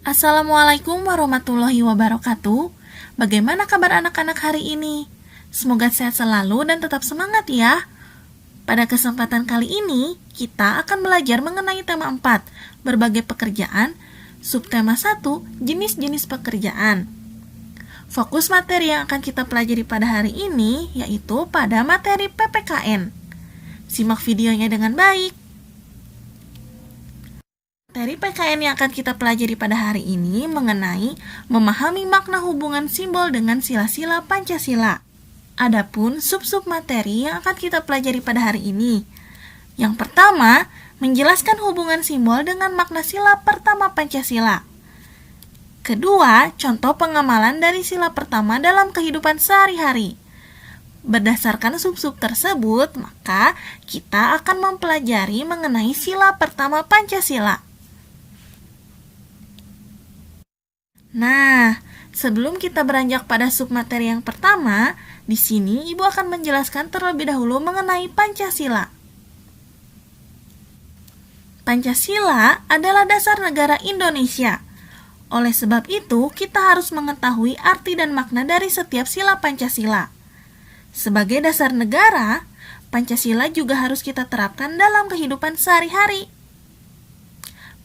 Assalamualaikum warahmatullahi wabarakatuh. Bagaimana kabar anak-anak hari ini? Semoga sehat selalu dan tetap semangat ya. Pada kesempatan kali ini, kita akan belajar mengenai tema 4, berbagai pekerjaan, subtema 1, jenis-jenis pekerjaan. Fokus materi yang akan kita pelajari pada hari ini yaitu pada materi PPKN. Simak videonya dengan baik. Materi PKN yang akan kita pelajari pada hari ini mengenai memahami makna hubungan simbol dengan sila-sila Pancasila. Adapun sub-sub materi yang akan kita pelajari pada hari ini. Yang pertama, menjelaskan hubungan simbol dengan makna sila pertama Pancasila. Kedua, contoh pengamalan dari sila pertama dalam kehidupan sehari-hari. Berdasarkan sub-sub tersebut, maka kita akan mempelajari mengenai sila pertama Pancasila. Nah, sebelum kita beranjak pada submateri yang pertama, di sini Ibu akan menjelaskan terlebih dahulu mengenai Pancasila. Pancasila adalah dasar negara Indonesia. Oleh sebab itu, kita harus mengetahui arti dan makna dari setiap sila Pancasila. Sebagai dasar negara, Pancasila juga harus kita terapkan dalam kehidupan sehari-hari.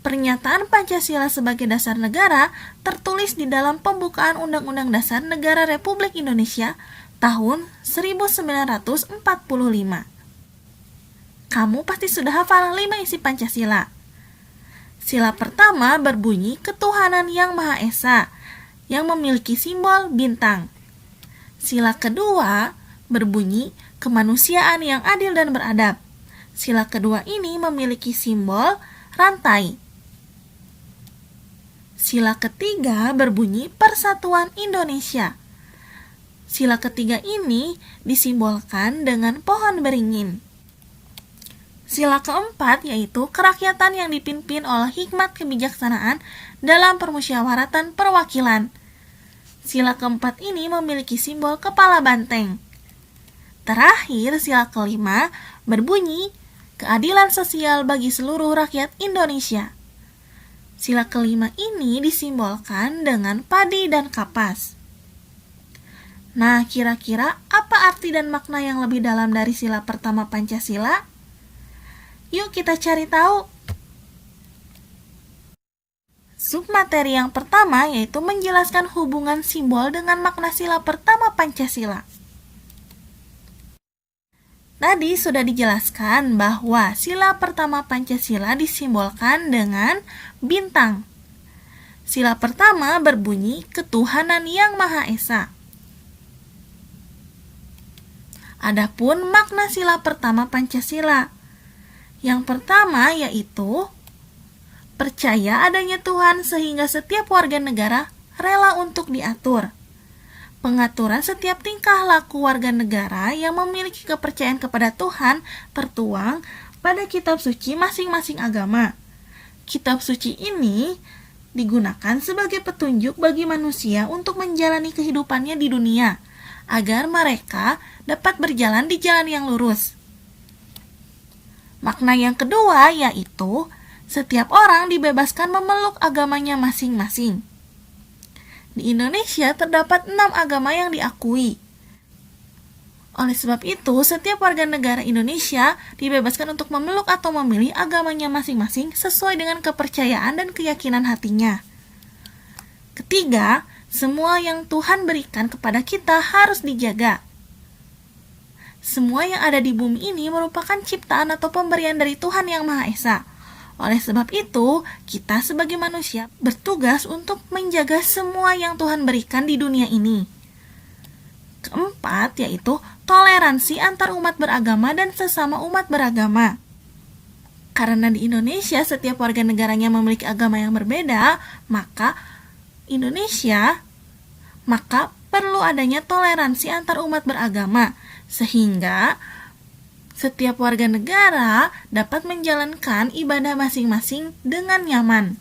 Pernyataan Pancasila sebagai dasar negara tertulis di dalam pembukaan Undang-Undang Dasar Negara Republik Indonesia tahun 1945. Kamu pasti sudah hafal 5 isi Pancasila. Sila pertama berbunyi ketuhanan yang Maha Esa, yang memiliki simbol bintang. Sila kedua berbunyi kemanusiaan yang adil dan beradab. Sila kedua ini memiliki simbol rantai. Sila ketiga berbunyi Persatuan Indonesia. Sila ketiga ini disimbolkan dengan pohon beringin. Sila keempat yaitu kerakyatan yang dipimpin oleh hikmat kebijaksanaan dalam permusyawaratan perwakilan. Sila keempat ini memiliki simbol kepala banteng. Terakhir, sila kelima berbunyi keadilan sosial bagi seluruh rakyat Indonesia. Sila kelima ini disimbolkan dengan padi dan kapas. Nah, kira-kira apa arti dan makna yang lebih dalam dari sila pertama Pancasila? Yuk kita cari tahu. Submateri yang pertama yaitu menjelaskan hubungan simbol dengan makna sila pertama Pancasila. Tadi sudah dijelaskan bahwa sila pertama Pancasila disimbolkan dengan bintang. Sila pertama berbunyi ketuhanan yang Maha Esa. Adapun makna sila pertama Pancasila. Yang pertama yaitu percaya adanya Tuhan sehingga setiap warga negara rela untuk diatur. Pengaturan setiap tingkah laku warga negara yang memiliki kepercayaan kepada Tuhan tertuang pada kitab suci masing-masing agama. Kitab suci ini digunakan sebagai petunjuk bagi manusia untuk menjalani kehidupannya di dunia, agar mereka dapat berjalan di jalan yang lurus. Makna yang kedua yaitu setiap orang dibebaskan memeluk agamanya masing-masing. Di Indonesia terdapat 6 agama yang diakui. Oleh sebab itu, setiap warga negara Indonesia dibebaskan untuk memeluk atau memilih agamanya masing-masing sesuai dengan kepercayaan dan keyakinan hatinya. Ketiga, semua yang Tuhan berikan kepada kita harus dijaga. Semua yang ada di bumi ini merupakan ciptaan atau pemberian dari Tuhan yang Maha Esa. Oleh sebab itu, kita sebagai manusia bertugas untuk menjaga semua yang Tuhan berikan di dunia ini. Keempat, yaitu toleransi antar umat beragama dan sesama umat beragama. Karena di Indonesia setiap warga negaranya memiliki agama yang berbeda, maka perlu adanya toleransi antar umat beragama, sehingga setiap warga negara dapat menjalankan ibadah masing-masing dengan nyaman.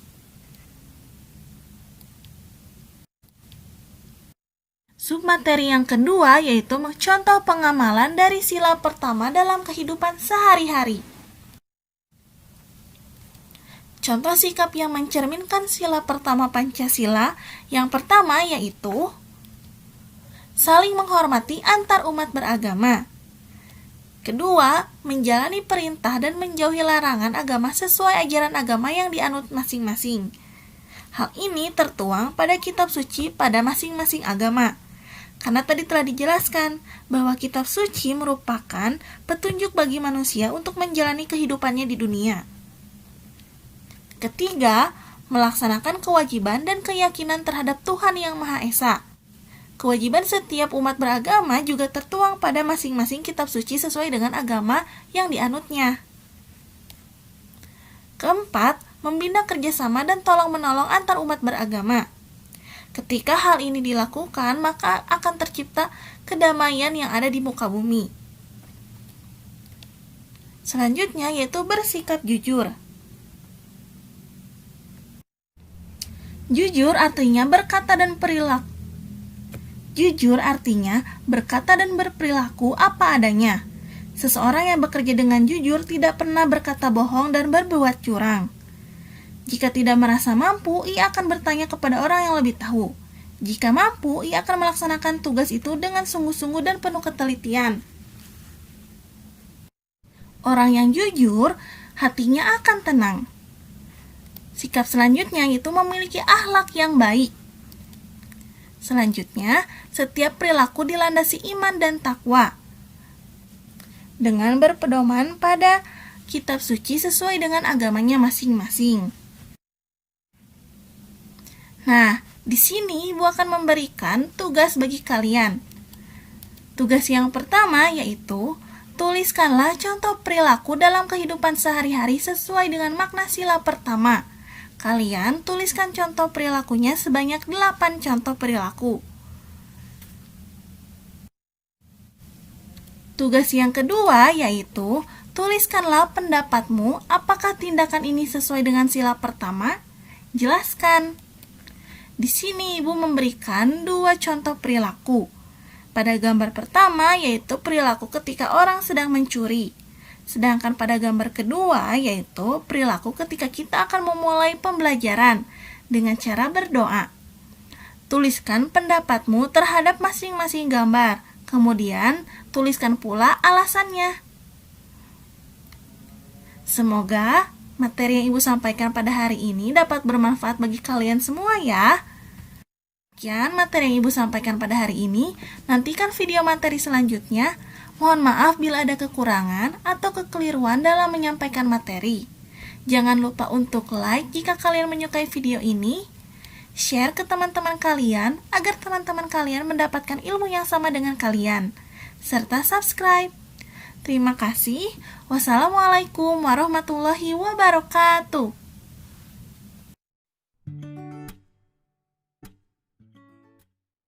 Submateri yang kedua yaitu contoh pengamalan dari sila pertama dalam kehidupan sehari-hari. Contoh sikap yang mencerminkan sila pertama Pancasila yang pertama yaitu saling menghormati antar umat beragama. Kedua, menjalani perintah dan menjauhi larangan agama sesuai ajaran agama yang dianut masing-masing. Hal ini tertuang pada kitab suci pada masing-masing agama. Karena tadi telah dijelaskan bahwa kitab suci merupakan petunjuk bagi manusia untuk menjalani kehidupannya di dunia. Ketiga, melaksanakan kewajiban dan keyakinan terhadap Tuhan Yang Maha Esa. Kewajiban setiap umat beragama juga tertuang pada masing-masing kitab suci sesuai dengan agama yang dianutnya. Keempat, membina kerjasama dan tolong-menolong antar umat beragama. Ketika hal ini dilakukan, maka akan tercipta kedamaian yang ada di muka bumi. Selanjutnya yaitu bersikap jujur. Jujur artinya berkata dan berperilaku apa adanya. Seseorang yang bekerja dengan jujur tidak pernah berkata bohong dan berbuat curang. Jika tidak merasa mampu, ia akan bertanya kepada orang yang lebih tahu. Jika mampu, ia akan melaksanakan tugas itu dengan sungguh-sungguh dan penuh ketelitian. Orang yang jujur, hatinya akan tenang. Sikap selanjutnya yaitu memiliki akhlak yang baik. Selanjutnya, setiap perilaku dilandasi iman dan takwa dengan berpedoman pada kitab suci sesuai dengan agamanya masing-masing. Nah, di sini Ibu akan memberikan tugas bagi kalian. Tugas yang pertama yaitu tuliskanlah contoh perilaku dalam kehidupan sehari-hari sesuai dengan makna sila pertama. Kalian tuliskan contoh perilakunya sebanyak 8 contoh perilaku. Tugas yang kedua yaitu tuliskanlah pendapatmu apakah tindakan ini sesuai dengan sila pertama? Jelaskan. Di sini Ibu memberikan 2 contoh perilaku. Pada gambar pertama yaitu perilaku ketika orang sedang mencuri. Sedangkan pada gambar kedua yaitu perilaku ketika kita akan memulai pembelajaran dengan cara berdoa. Tuliskan pendapatmu terhadap masing-masing gambar. Kemudian tuliskan pula alasannya. Semoga materi yang Ibu sampaikan pada hari ini dapat bermanfaat bagi kalian semua ya. Sekian materi yang Ibu sampaikan pada hari ini. Nantikan video materi selanjutnya. Mohon maaf bila ada kekurangan atau kekeliruan dalam menyampaikan materi. Jangan lupa untuk like jika kalian menyukai video ini, share ke teman-teman kalian agar teman-teman kalian mendapatkan ilmu yang sama dengan kalian, serta subscribe. Terima kasih. Wassalamualaikum warahmatullahi wabarakatuh.